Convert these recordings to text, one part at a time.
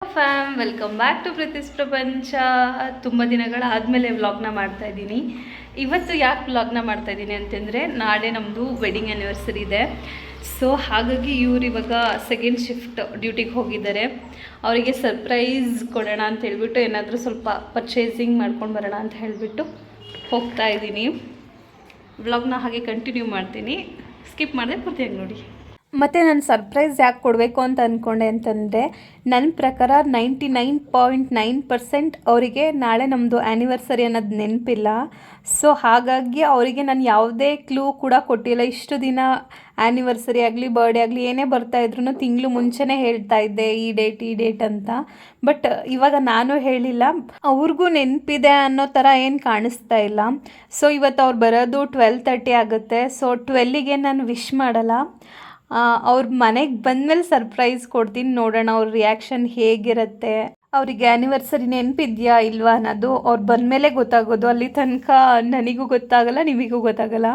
Fam welcome back to ಪ್ರೀತಿಸ್ ಪ್ರಪಂಚ. ತುಂಬ ದಿನಗಳಾದಮೇಲೆ ವ್ಲಾಗ್ನ ಮಾಡ್ತಾಯಿದ್ದೀನಿ. ಇವತ್ತು ಯಾಕೆ ವ್ಲಾಗ್ನ ಮಾಡ್ತಾಯಿದ್ದೀನಿ ಅಂತಂದರೆ ನಾಳೆ ನಮ್ಮದು ವೆಡ್ಡಿಂಗ್ ಆ್ಯನಿವರ್ಸರಿ ಇದೆ. ಸೊ ಹಾಗಾಗಿ ಇವ್ರು ಇವಾಗ ಸೆಕೆಂಡ್ ಶಿಫ್ಟ್ ಡ್ಯೂಟಿಗೆ ಹೋಗಿದ್ದಾರೆ. ಅವರಿಗೆ ಸರ್ಪ್ರೈಸ್ ಕೊಡೋಣ ಅಂತ ಹೇಳ್ಬಿಟ್ಟು ಏನಾದರೂ ಸ್ವಲ್ಪ ಪರ್ಚೇಸಿಂಗ್ ಮಾಡ್ಕೊಂಡು ಬರೋಣ ಅಂತ ಹೇಳಿಬಿಟ್ಟು ಹೋಗ್ತಾ ಇದ್ದೀನಿ. ವ್ಲಾಗ್ನ ಹಾಗೆ ಕಂಟಿನ್ಯೂ ಮಾಡ್ತೀನಿ, ಸ್ಕಿಪ್ ಮಾಡಿದೆ ಪೂರ್ತಿಯಾಗಿ ನೋಡಿ. ಮತ್ತು ನಾನು ಸರ್ಪ್ರೈಸ್ ಯಾಕೆ ಕೊಡಬೇಕು ಅಂತ ಅಂದ್ಕೊಂಡೆ ಅಂತಂದರೆ, ನನ್ನ ಪ್ರಕಾರ 99.9% ಅವರಿಗೆ ನಾಳೆ ನಮ್ಮದು ಆ್ಯನಿವರ್ಸರಿ ಅನ್ನೋದು ನೆನಪಿಲ್ಲ. ಸೊ ಹಾಗಾಗಿ ಅವರಿಗೆ ನಾನು ಯಾವುದೇ ಕ್ಲೂ ಕೂಡ ಕೊಟ್ಟಿಲ್ಲ. ಇಷ್ಟು ದಿನ ಆ್ಯನಿವರ್ಸರಿ ಆಗಲಿ ಬರ್ಡೇ ಆಗಲಿ ಏನೇ ಬರ್ತಾಯಿದ್ರು ತಿಂಗಳು ಮುಂಚೆನೇ ಹೇಳ್ತಾ ಇದ್ದೆ ಈ ಡೇಟ್ ಅಂತ. ಬಟ್ ಇವಾಗ ನಾನು ಹೇಳಿಲ್ಲ, ಅವ್ರಿಗೂ ನೆನಪಿದೆ ಅನ್ನೋ ಥರ ಏನು ಕಾಣಿಸ್ತಾ ಇಲ್ಲ. ಸೊ ಇವತ್ತು ಅವ್ರು ಬರೋದು 12:30 ಆಗುತ್ತೆ. ಸೊ 12ಗೆ ನಾನು ವಿಶ್ ಮಾಡಲ್ಲ, ಅವ್ರ ಮನೆಗೆ ಬಂದಮೇಲೆ ಸರ್ಪ್ರೈಸ್ ಕೊಡ್ತೀನಿ. ನೋಡೋಣ ಅವ್ರ ರಿಯಾಕ್ಷನ್ ಹೇಗಿರುತ್ತೆ, ಅವರಿಗೆ ಆ್ಯನಿವರ್ಸರಿ ನೆನಪಿದೆಯಾ ಇಲ್ವಾ ಅನ್ನೋದು ಅವ್ರು ಬಂದಮೇಲೆ ಗೊತ್ತಾಗೋದು. ಅಲ್ಲಿ ತನಕ ನನಗೂ ಗೊತ್ತಾಗಲ್ಲ, ನಿಮಗೂ ಗೊತ್ತಾಗಲ್ಲ.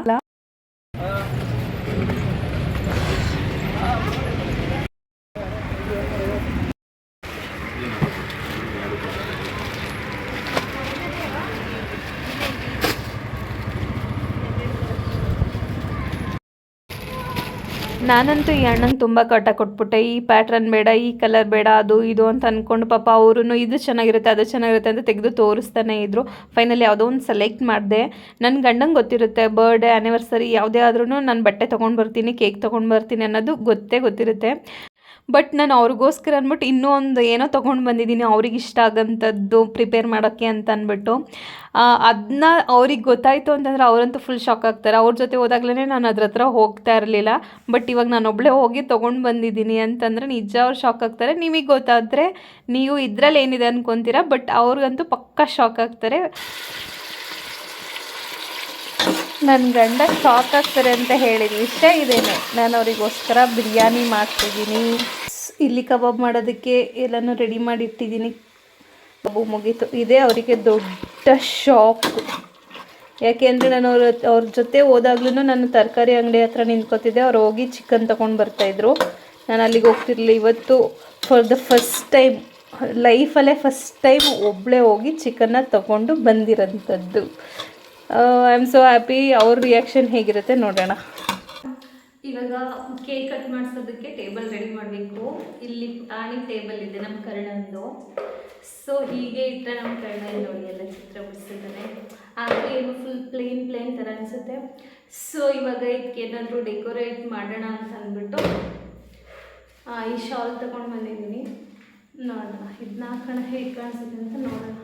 ನಾನಂತೂ ಈ ಅಣ್ಣಂಗೆ ತುಂಬ ಕಾಟ ಕೊಟ್ಬಿಟ್ಟೆ. ಈ ಪ್ಯಾಟ್ರನ್ ಬೇಡ, ಈ ಕಲರ್ ಬೇಡ, ಅದು ಇದು ಅಂತ ಅಂದ್ಕೊಂಡು ಪಾಪ ಅವರು ಇದು ಚೆನ್ನಾಗಿರುತ್ತೆ ಅದು ಚೆನ್ನಾಗಿರುತ್ತೆ ಅಂತ ತೆಗೆದು ತೋರಿಸ್ತಾನೆ ಇದ್ದರು. ಫೈನಲಿ ಯಾವುದೋ ಒಂದು ಸೆಲೆಕ್ಟ್ ಮಾಡಿದೆ. ನನ್ನ ಗಂಡಂಗೆ ಗೊತ್ತಿರುತ್ತೆ ಬರ್ಡೇ ಆ್ಯನಿವರ್ಸರಿ ಯಾವುದೇ ಆದ್ರೂ ನಾನು ಬಟ್ಟೆ ತೊಗೊಂಡು ಬರ್ತೀನಿ, ಕೇಕ್ ತೊಗೊಂಡು ಬರ್ತೀನಿ ಅನ್ನೋದು ಗೊತ್ತಿರುತ್ತೆ. ಬಟ್ ನಾನು ಅವ್ರಿಗೋಸ್ಕರ ಅಂದ್ಬಿಟ್ಟು ಇನ್ನೂ ಒಂದು ಏನೋ ತೊಗೊಂಡು ಬಂದಿದ್ದೀನಿ ಅವ್ರಿಗೆ ಇಷ್ಟ ಆಗೋಂಥದ್ದು ಪ್ರಿಪೇರ್ ಮಾಡೋಕ್ಕೆ ಅಂತ ಅಂದ್ಬಿಟ್ಟು. ಅದನ್ನ ಅವ್ರಿಗೆ ಗೊತ್ತಾಯಿತು ಅಂತಂದರೆ ಅವರಂತೂ ಫುಲ್ ಶಾಕ್ ಆಗ್ತಾರೆ. ಅವ್ರ ಜೊತೆ ಹೋದಾಗಲೇ ನಾನು ಅದ್ರ ಹತ್ರ ಹೋಗ್ತಾ ಇರಲಿಲ್ಲ. ಬಟ್ ಇವಾಗ ನಾನು ಒಬ್ಬಳೇ ಹೋಗಿ ತೊಗೊಂಡು ಬಂದಿದ್ದೀನಿ ಅಂತಂದರೆ ನಿಜ ಅವ್ರು ಶಾಕ್ ಆಗ್ತಾರೆ. ನಿಮಗೆ ಗೊತ್ತಾದರೆ ನೀವು ಇದರಲ್ಲಿ ಏನಿದೆ ಅಂದ್ಕೊತೀರಾ, ಬಟ್ ಅವ್ರಿಗಂತೂ ಪಕ್ಕಾ ಶಾಕ್ ಆಗ್ತಾರೆ. ನನ್ನ ಗಂಡ ಶಾಕ್ ಆಗ್ತಾರೆ ಅಂತ ಹೇಳಿದ ವಿಷಯ ಇದೇನೆ. ನಾನು ಅವರಿಗೋಸ್ಕರ ಬಿರಿಯಾನಿ ಮಾಡ್ತಿದ್ದೀನಿ. ಇಲ್ಲಿ ಕಬಾಬ್ ಮಾಡೋದಕ್ಕೆ ಎಲ್ಲನೂ ರೆಡಿ ಮಾಡಿ ಇಟ್ಟಿದ್ದೀನಿ. ಕಬಾಬು ಮುಗೀತು. ಇದೇ ಅವರಿಗೆ ದೊಡ್ಡ ಶಾಕ್. ಯಾಕೆಂದರೆ ನಾನು ಅವ್ರ ಜೊತೆ ಹೋದಾಗ್ಲೂ ನಾನು ತರಕಾರಿ ಅಂಗಡಿ ಹತ್ರ ನಿಂತ್ಕೋತಿದ್ದೆ. ಅವ್ರು ಹೋಗಿ ಚಿಕನ್ ತೊಗೊಂಡು ಬರ್ತಾಯಿದ್ರು, ನಾನು ಅಲ್ಲಿಗೆ ಹೋಗ್ತಿರ್ಲಿಲ್ಲ. ಇವತ್ತು ಫಾರ್ ದ ಫಸ್ಟ್ ಟೈಮ್ ಲೈಫಲ್ಲೇ ಫಸ್ಟ್ ಟೈಮ್ ಒಬ್ಬಳೇ ಹೋಗಿ ಚಿಕನ್ನ ತೊಗೊಂಡು ಬಂದಿರೋಂಥದ್ದು. I am so happy. ಅವ್ರ ರಿಯಾಕ್ಷನ್ ಹೇಗಿರುತ್ತೆ ನೋಡೋಣ. ಇವಾಗ ಕೇಕ್ ಕಟ್ ಮಾಡಿಸೋದಕ್ಕೆ ಟೇಬಲ್ ರೆಡಿ ಮಾಡಬೇಕು. ಇಲ್ಲಿ ಆಣಿ ಟೇಬಲ್ ಇದೆ ನಮ್ಮ ಕರ್ಣಂದು. ಸೊ ಹೀಗೆ ಇಟ್ಟರೆ ನಮ್ಮ ಕರ್ಣ ನೋಡಿ ಎಲ್ಲ ಚಿತ್ರ ಬಿಡಿಸಿದ್ದಾನೆ. ಆದರೆ ಏನು ಫುಲ್ ಪ್ಲೇನ್ ಥರ ಅನಿಸುತ್ತೆ. ಸೊ ಇವಾಗ ಇದಕ್ಕೆ ಏನಾದರೂ ಡೆಕೋರೇಟ್ ಮಾಡೋಣ ಅಂತ ಅಂದ್ಬಿಟ್ಟು ಈ ಶಾಲ್ ತೊಗೊಂಡು ಬಂದಿದ್ದೀನಿ. ನೋಡೋಣ ಇದನ್ನ ಹಾಕೋಣ ಹೇಗೆ ಕಾಣಿಸುತ್ತೆ ಅಂತ ನೋಡೋಣ.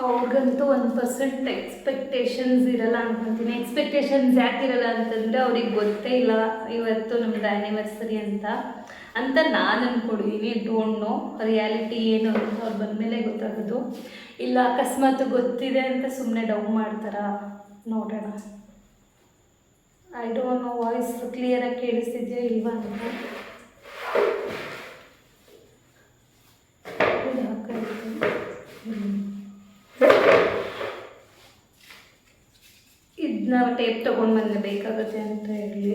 ಅವ್ರಿಗಂತೂ 1% ಎಕ್ಸ್ಪೆಕ್ಟೇಷನ್ಸ್ ಇರಲ್ಲ ಅನ್ಕೊತೀನಿ. ಎಕ್ಸ್ಪೆಕ್ಟೇಷನ್ಸ್ ಯಾಕಿರಲ್ಲ ಅಂತಂದರೆ ಅವ್ರಿಗೆ ಗೊತ್ತೇ ಇಲ್ಲ ಇವತ್ತು ನಮ್ಮದು ಆ್ಯನಿವರ್ಸರಿ ಅಂತ ನಾನು ಅಂದ್ಕೊಂಡಿದ್ದೀನಿ. ಡೋಂಟ್ ನೋ ರಿಯಾಲಿಟಿ ಏನು ಅಂತ ಅವ್ರು ಬಂದಮೇಲೆ ಗೊತ್ತಾಗೋದು. ಇಲ್ಲ ಅಕಸ್ಮಾತ್ ಗೊತ್ತಿದೆ ಅಂತ ಸುಮ್ಮನೆ ಡೌ ಮಾಡ್ತಾರ, ನೋಡೋಣ. ಐ ಡೋಂಟ್ ನೋ ವಾಯ್ಸ್ ಕ್ಲಿಯರಾಗಿ ಕೇಳಿಸ್ತಿದೆಯಾ ಇಲ್ವಾ ಅಂತ. ಇದನ್ನ ಟೇಪ್ ತೊಗೊಂಡು ಬಂದೆ ಬೇಕಾಗುತ್ತೆ ಅಂತ ಹೇಳಿ.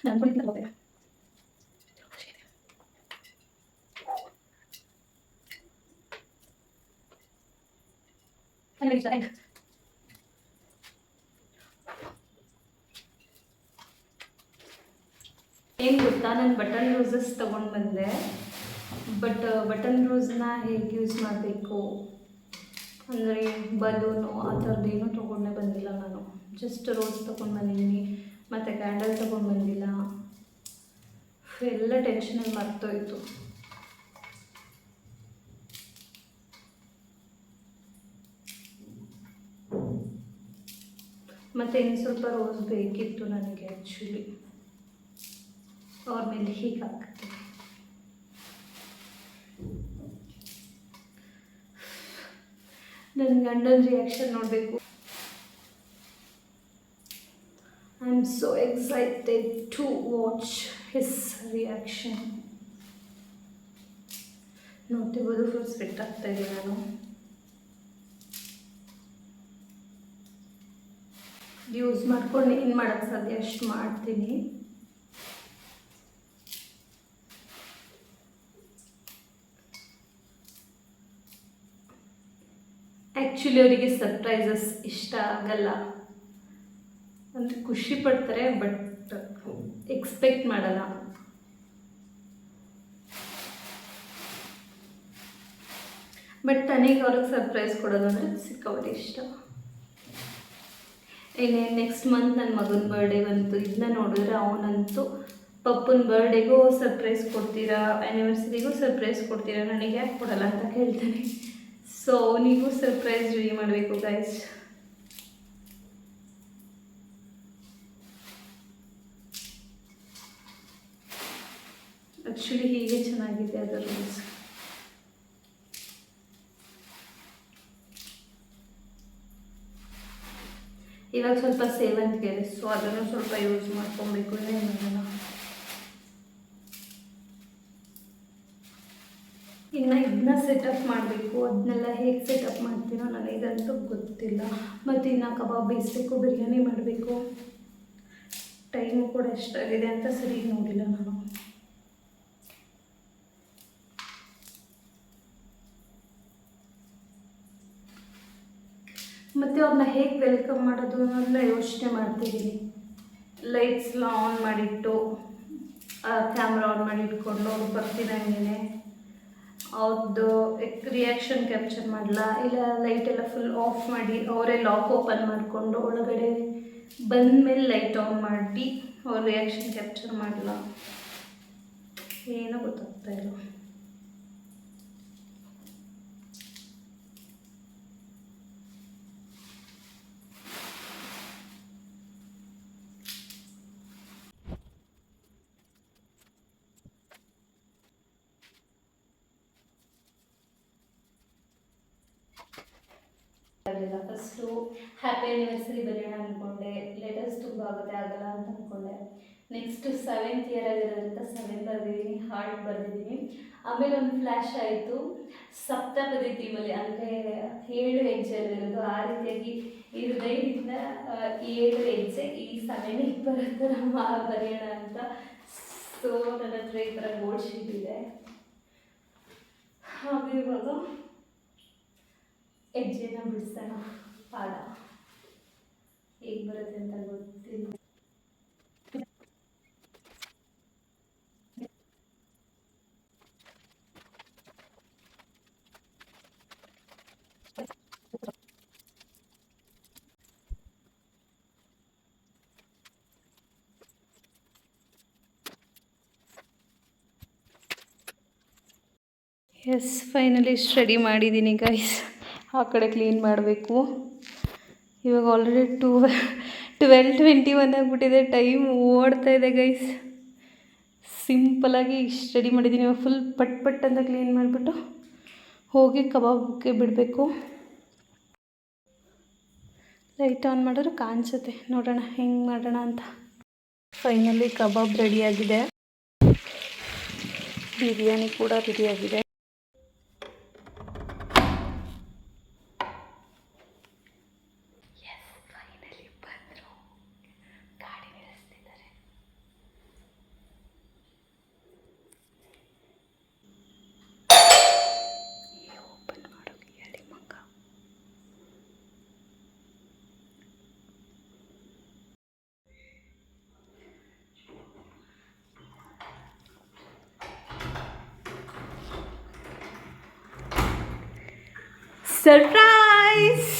ನಾನು ಕುಳಿತು ಏನು ಗೊತ್ತಾ, ನಾನು ಬಟನ್ ರೋಸಸ್ ತೊಗೊಂಡು ಬಂದೆ. ಬಟನ್ ರೋಸ್ನ ಹೇಗೆ ಯೂಸ್ ಮಾಡಬೇಕು ಅಂದರೆ ಬಲೂನು ಆ ಥರದ್ದೇನೂ ತೊಗೊಂಡೇ ಬಂದಿಲ್ಲ. ನಾನು ಜಸ್ಟ್ ರೋಸ್ ತೊಗೊಂಡು ಬಂದಿದ್ದೀನಿ. ಮತ್ತು ಕ್ಯಾಂಡಲ್ ತೊಗೊಂಡ್ಬಂದಿಲ್ಲ. ಎಲ್ಲ ಟೆನ್ಷನಲ್ಲಿ ಮರ್ತೋಯ್ತು. ಮತ್ತು ಇನ್ನು ಸ್ವಲ್ಪ ರೋಸ್ ಬೇಕಿತ್ತು ನನಗೆ ಆ್ಯಕ್ಚುಲಿ. ಅವ್ರ ಮೇಲೆ ಹೀಗೆ ಹಾಕ್ತೀನಿ. ನನ್ನ ಗಂಡನ ರಿಯಾಕ್ಷನ್ ನೋಡಬೇಕು. I am so excited to watch his reaction. ನೋಡ್ತಿರ್ಬೋದು, ಫುಲ್ ಸ್ವೆಟ್ ಆಗ್ತಾ ಇದೆ ನಾನು. ಯೂಸ್ ಮಾಡ್ಕೊಂಡು ಏನು ಮಾಡೋಕ್ಕೆ ಸಾಧ್ಯ ಅಷ್ಟು ಮಾಡ್ತೀನಿ. ಆ್ಯಕ್ಚುಲಿ ಅವರಿಗೆ ಸರ್ಪ್ರೈಸಸ್ ಇಷ್ಟ ಆಗಲ್ಲ, ಅಂದರೆ ಖುಷಿ ಪಡ್ತಾರೆ ಬಟ್ ಎಕ್ಸ್ಪೆಕ್ಟ್ ಮಾಡಲ್ಲ. ಬಟ್ ನನಗೆ ಅವ್ರಿಗೆ ಸರ್ಪ್ರೈಸ್ ಕೊಡೋದು ಅಂದರೆ ಸಿಕ್ಕಾಪಟ್ಟೆ ಇಷ್ಟ. ನೆಕ್ಸ್ಟ್ ಮಂತ್ ನನ್ನ ಮಗನ ಬರ್ಡೇ ಬಂತು. ಇದನ್ನ ನೋಡಿದ್ರೆ ಅವನಂತೂ ಪಪ್ಪನ ಬರ್ಡೇಗೂ ಸರ್ಪ್ರೈಸ್ ಕೊಡ್ತೀರಾ, ಆ್ಯನಿವರ್ಸರಿಗೂ ಸರ್ಪ್ರೈಸ್ ಕೊಡ್ತೀರಾ, ನನಗೆ ಯಾಕೆ ಕೊಡಲ್ಲ ಅಂತ ಕೇಳ್ತಾನೆ. ಸೊ ಅವನಿಗೂ ಸರ್ಪ್ರೈಸ್ ರೆಡಿ ಮಾಡಬೇಕು ಗೈಸ್. ಆ್ಯಕ್ಚುಲಿ ಹೀಗೆ ಚೆನ್ನಾಗಿದೆ ಅದರ ರೂಲ್ಸ್. ಇವಾಗ ಸ್ವಲ್ಪ ಸೇವಂತಿಗೆ ಇದೆ, ಸೊ ಅದನ್ನು ಸ್ವಲ್ಪ ಯೂಸ್ ಮಾಡ್ಕೊಬೇಕು. ಇನ್ನೇನಿಲ್ಲ, ಇನ್ನು ಇದನ್ನ ಸೆಟಪ್ ಮಾಡಬೇಕು. ಅದನ್ನೆಲ್ಲ ಹೇಗೆ ಸೆಟಪ್ ಮಾಡ್ತೀನೋ ನನಗಂತೂ ಗೊತ್ತಿಲ್ಲ. ಮತ್ತು ಇನ್ನು ಕಬಾಬ್ ಬೇಯಿಸ್ಬೇಕು, ಬಿರಿಯಾನಿ ಮಾಡಬೇಕು. ಟೈಮು ಕೂಡ ಎಷ್ಟಾಗಿದೆ ಅಂತ ಸರಿ ನೋಡಿಲ್ಲ ನಾನು. ಮತ್ತು ಅವ್ರನ್ನ ಹೇಗೆ ವೆಲ್ಕಮ್ ಮಾಡೋದು ಅನ್ನೋದನ್ನ ಯೋಚನೆ ಮಾಡ್ತಿದ್ದೀನಿ. ಲೈಟ್ಸ್ನ ಆನ್ ಮಾಡಿಟ್ಟು, ಕ್ಯಾಮ್ರಾ ಆನ್ ಮಾಡಿ ಇಟ್ಕೊಂಡು ಅವ್ರು ಬರ್ತಿದ್ದಂಗೆ ಅವ್ರದ್ದು ರಿಯಾಕ್ಷನ್ ಕ್ಯಾಪ್ಚರ್ ಮಾಡಲ್ಲ, ಇಲ್ಲ ಲೈಟೆಲ್ಲ ಫುಲ್ ಆಫ್ ಮಾಡಿ ಅವರೇ ಲಾಕ್ ಓಪನ್ ಮಾಡಿಕೊಂಡು ಒಳಗಡೆ ಬಂದಮೇಲೆ ಲೈಟ್ ಆನ್ ಮಾಡಿ ಅವ್ರ ರಿಯಾಕ್ಷನ್ ಕ್ಯಾಪ್ಚರ್ ಮಾಡಲ್ಲ. ಏನೋ ಗೊತ್ತಾಗ್ತಾ ಇಲ್ಲ. ಆಗಲಿಲ್ಲ. ಫಸ್ಟು ಹ್ಯಾಪಿ ಆ್ಯನಿವರ್ಸರಿ ಬರೆಯೋಣ ಅಂದ್ಕೊಂಡೆ, ಲೆಟರ್ಸ್ ತುಂಬ ಆಗುತ್ತೆ, ಆಗಲ್ಲ ಅಂತ ಅಂದ್ಕೊಂಡೆ. ನೆಕ್ಸ್ಟು 7th ಇಯರ್ ಆಗಿರೋದ್ರಿಂದ 7 ಬರೆದಿದ್ದೀನಿ, ಹಾರ್ಟ್ ಬರೆದಿದ್ದೀನಿ. ಆಮೇಲೆ ಒಂದು ಫ್ಲ್ಯಾಶ್ ಆಯಿತು, ಸಪ್ತಪದಿ ಥೀಮಲ್ಲಿ, ಅಂದರೆ 7 ಹೆಜ್ಜೆಯಲ್ಲಿರೋದು. ಆ ರೀತಿಯಾಗಿ ಈ ಹೃದಯದಿಂದ 7 ಹೆಜ್ಜೆ ಈ 7ಗೆ ಬರೋ ಥರ ಬರೆಯೋಣ ಅಂತ. ಸೊ ನನ್ನ ಹತ್ರ ಈ ಥರ ಬೋರ್ಡ್ ಶೀಟ್ ಇದೆ. ಹಾಗೆ ಇವಾಗ ಹೆಜ್ಜೆನ ಬಿಡಿಸೋಣ. ಪಾದ ಹೇಗೆ ಬರುತ್ತೆ ಅಂತ ಗೊತ್ತಿಲ್ಲ. ಎಸ್, ಫೈನಲಿ ರೆಡಿ ಮಾಡಿದ್ದೀನಿ ಗೈಸ್. ಆ ಕಡೆ ಕ್ಲೀನ್ ಮಾಡಬೇಕು. ಇವಾಗ ಆಲ್ರೆಡಿ 12:21 ಆಗಿಬಿಟ್ಟಿದೆ. ಟೈಮ್ ಓಡ್ತಾ ಇದೆ ಗೈಸ್. ಸಿಂಪಲಾಗಿ ಇಷ್ಟು ರೆಡಿ ಮಾಡಿದ್ದೀನಿ. ಇವಾಗ ಫುಲ್ ಪಟ್ ಅಂತ ಕ್ಲೀನ್ ಮಾಡಿಬಿಟ್ಟು ಹೋಗಿ ಕಬಾಬ್ಗೆ ಬಿಡಬೇಕು. ಲೈಟ್ ಆನ್ ಮಾಡಿದ್ರೆ ಕಾಣಿಸುತ್ತೆ, ನೋಡೋಣ ಹೆಂಗೆ ಮಾಡೋಣ ಅಂತ. ಫೈನಲಿ ಕಬಾಬ್ ರೆಡಿಯಾಗಿದೆ, ಬಿರಿಯಾನಿ ಕೂಡ ರೆಡಿಯಾಗಿದೆ. ಸರ್ಪ್ರೈಸ್!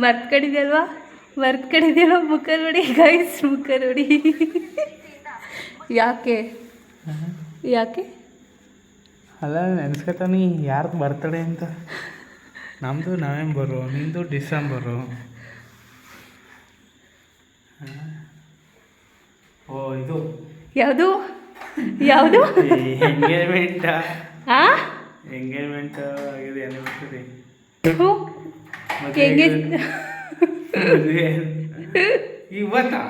ಮರ್ತ್ಕೊಂಡಿದ್ಯಲ್ವಾ ಮರ್ತ್ಕೊಂಡಿದ್ಯಲ್ವ ಮುಖ ನೋಡಿ ಗೈಸ್ ಮುಖ ನೋಡಿ ಯಾಕೆ ಯಾಕೆ ಅಲ್ಲ ನೆನೆಸ್ಕೊತಾನೆ ಯಾರ್ದು ಬರ್ತಡೇ ಅಂತ. ನಮ್ಮದು ನವೆಂಬರು, ನಿಂದು ಡಿಸೆಂಬರು. ಓ ಇದು ಯಾವುದು ಯಾವುದು ಎಂಗೇಜ್ಮೆಂಟಾ? ಹಾಂ ಎಂಗೇಜ್ಮೆಂಟ್ ಆಗಿದೆ ಆ್ಯನಿವರ್ಸರಿ. ಇವತ್ತಾ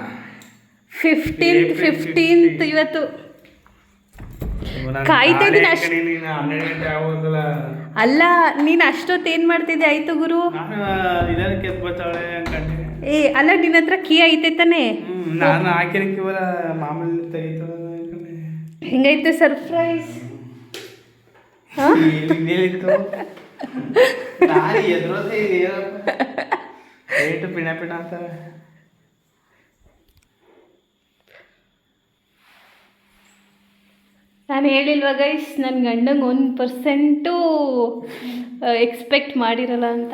15th ಇವತ್ತು ಕಾಯ್ತಾ ಇದ್ದೀನಿ ಅಷ್ಟು. 12 ಗಂಟೆ ಆಗೋದಲ್ಲ. ಅಲ್ಲ ನೀನು ಅಷ್ಟೊತ್ತು ಏನು ಮಾಡ್ತಿದ್ದೆ ಆಯ್ತು ಗುರು. ನಾನು ಇದಕ್ಕೆ ಬರ್ತಾಳೆ ಅನ್ಕೊಂಡೆ. ಏ ಅಲ್ಲ ನಿನ್ನ ಹತ್ರ ಕೀ ಐತೆ ತಾನೆ. ನಾನು ಹಾಕಿರಕ್ಕೆ ಇವರ ಮಾಮೂಲಿ ತೆಗಿತಾಳೆ ಅನ್ಕೊಂಡೆ. ಹೆಂಗೈತೆ ಸರ್ಪ್ರೈಸ್? ಹೇಳಿತ್ತು ನಾನು ಎದುರೋದೆ ರೇಟು ಪಿಣ ಪಿಣ ಅಂತ. ನಾನು ಹೇಳಿಲ್ವ ಗೈಸ್ ನನ್ನ ಗಂಡಂಗೆ 1% ಎಕ್ಸ್ಪೆಕ್ಟ್ ಮಾಡಿರಲ್ಲ ಅಂತ.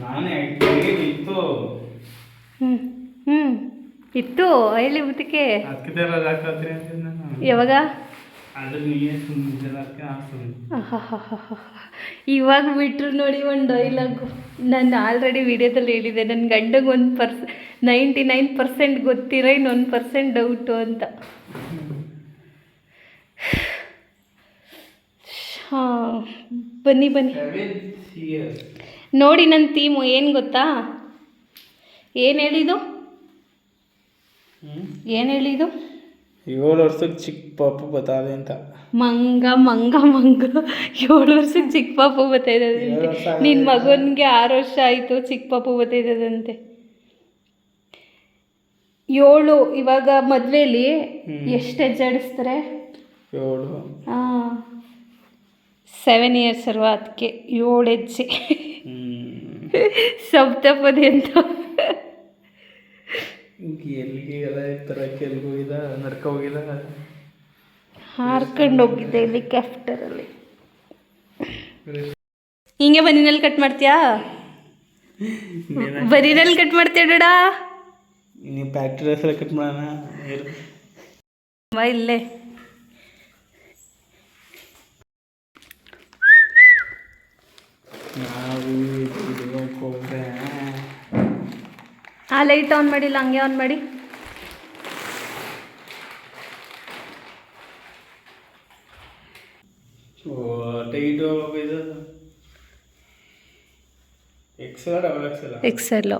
ನಾನೇ ಇತ್ತು ಇತ್ತು ಹೇಳಿ ಬುತ್ತಿಗೆ ನಾನು ಯಾವಾಗ ಅದು ನೀವೇ ಸುಮ್ಮನೆ ಇವಾಗ ಬಿಟ್ಟರು ನೋಡಿ ಒಂದು ಡೈಲಾಗು. ನಾನು ಆಲ್ರೆಡಿ ವಿಡಿಯೋದಲ್ಲಿ ಹೇಳಿದ್ದೆ ನನ್ನ ಗಂಡಗೆ 99% ಗೊತ್ತಿರೋ ಇನ್ನು 1% ಡೌಟು ಅಂತ. ಹಾಂ ಬನ್ನಿ ಬನ್ನಿ ನೋಡಿ ನನ್ನ ಥೀಮು ಏನು ಗೊತ್ತಾ? ಏನು ಹೇಳಿದ್ದು 7 ವರ್ಷಕ್ಕೆ ಚಿಕ್ಕ ಪಾಪು ಬತ್ತಾದೆ ಅಂತ. ಮಂಗ 7 ವರ್ಷಕ್ಕೆ ಚಿಕ್ಕ ಪಾಪು ಬತ್ತೈದಂತೆ. ನಿನ್ನ ಮಗನಿಗೆ 6 ವರ್ಷ ಆಯಿತು, ಚಿಕ್ಕ ಪಾಪು ಬತ್ತೈದಂತೆ. 7 ಇವಾಗ ಮದುವೆಯಲ್ಲಿ ಎಷ್ಟು ಹೆಜ್ಜೆ ಆಡಿಸ್ತಾರೆ? 7. ಹಾಂ 7 ಇಯರ್ಸ್ ಅಲ್ವಾ, ಅದಕ್ಕೆ 7 ಹೆಜ್ಜೆ ಸಪ್ತಪದಿ ಅಂತ. ಎಲ್ಲಿಗೆ ಎಲ್ಲ ತರಕ್ಕೆ ಎಲ್ಲಿಗೆ ಹೋಗಿದ? ನಡ್ಕ ಹೋಗಿದ? ಹಾರ್ಕೊಂಡು ಹೋಗಿದ್ದೆ ಹೆಲಿಕಾಪ್ಟರಲ್ಲಿ. ಹಿಂಗೆ ಬನ್ನಿನಲ್ಲಿ ಕಟ್ ಮಾಡ್ತೀಯಾ? ಬನ್ನಿನಲ್ಲಿ ಕಟ್ ಮಾಡ್ತೀಯ ಡಾಡಾ? ನೀವು ಫ್ಯಾಕ್ಟ್ರಿ ಹೆಸರು ಕಟ್ ಮಾಡೋಣ ಇಲ್ಲೇ. ನಾವು ಹೋಗ್ರೆ ಆ ಲೈಟ್ ಆನ್ ಮಾಡಿಲ್ಲ, ಹಂಗೆ ಆನ್ ಮಾಡಿ. ಟೈಟು ಇದು XL ಡಬಲ್ XL.